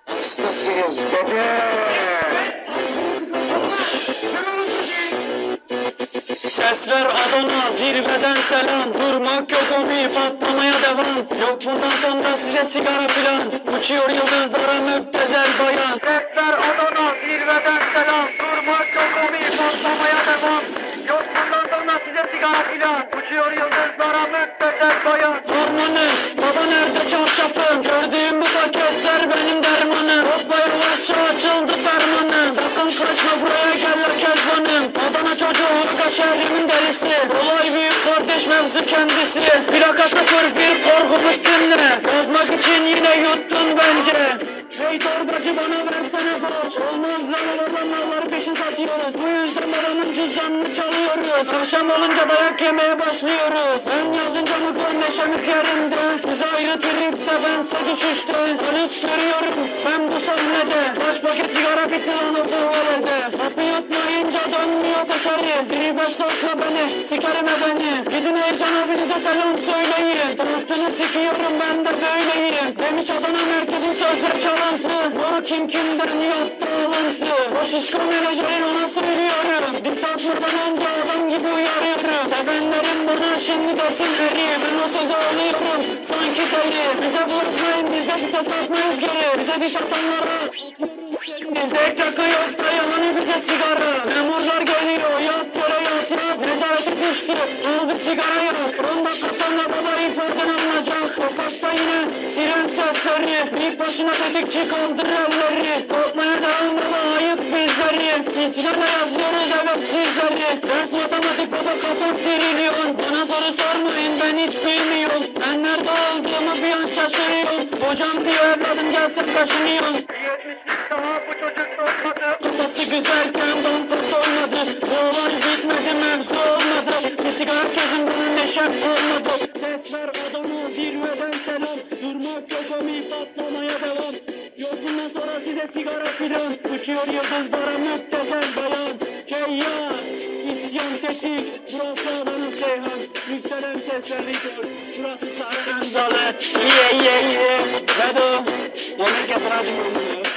Hastasıyız dede. Ses ver Adana, zirveden selam. Durmak yok omi, patlamaya devam. Yok bundan sonra size sigara filan. Uçuyor yıldızlara müptezel bayan. Ses ver Adana, zirveden selam. Durmak yok omi, patlamaya devam. Yok bundan sonra size sigara filan. Uçuyor yıldızlara müptezel bayan. Ormanım, baba nerede çarşafım? Gördüğüm bu paketler benim dermanım. Hoppa yavaşça açıldı fermanım. Sakın kaçma buraya gel la kezbanım. Adana çocuğu Urga şehrimin delisi. Olay büyük kardeş mevzu kendisi. Plaka 01 korkumuz dinle. Yazmak için yine yuttun bence. Hey torbacı bana versene borç. Olmaz lan olan malları peşin satıyoruz. Bu yüzden babamın cüzdanını çalıyoruz. Akşam olunca dayak yemeye başlıyoruz. Ben yazınca mutlu neşemiz yerinde. Size ayrı tripte bense düşüşte. Polis görüyorum ben bu sahnede. Kaç paket sigara bitti lan o kuvalede. Kapı yutmayınca dönmüyor tekeri. Tribe sokma beni, sikerime beni. Gidin Ercan abinize selam söyleyin. Dörttünü sikiyorum ben de böyleyim. Demiş Adana merkezin sözleri çalıntı. Bu kim kimden yaptı alıntı. O şişko menajerin ona söylüyorum. Diss atmadan önce adam gibi uyarıyorum. Sevenlerim bana şimdi desin eri. Ben o sözü alıyorum sanki deli. Bize bulaşmayın biz de vites atmayız geri. Bize diss atanlara bizde ek rakı yok dayı hani bize sigara. Memurlar geliyor yat yere yat yat. Nezarete düştü al bir sigara yok. 10 dakika sonra baba ifaden alınacak. Sokakta yine siren sesleri. İlk başına tetikçi kaldır elleri. Korkmaya devam baba ayıp bizleri. İçine yazıyoruz evet sizleri. Ders matematik baba kafa trilyon. Bana soru sormayın ben hiç bilmiyorum. Ben nerede olduğumu bir an şaşırıyorum. Hocam diyor evladım gelsin kaşınıyorum. 70 daha bu çocuk sormadı. Kafası güzelken dontas olmadı. Bu olay bitmedi mevzu olmadı. Bir sigara közüm bunun neşem olmadı. Ses ver Adana zirveden selam. Durmak yok omi patlamaya devam. Yok bundan sonra size sigara filan. Uçuyor yıldızlara müptezel bayan. Keyya isyan tetik. Burası Adana Seyhan. Yükselen sesler Ritor. Burası Sarı Remzalı. Ye ye ye. Bedo. Yemek getir hadi.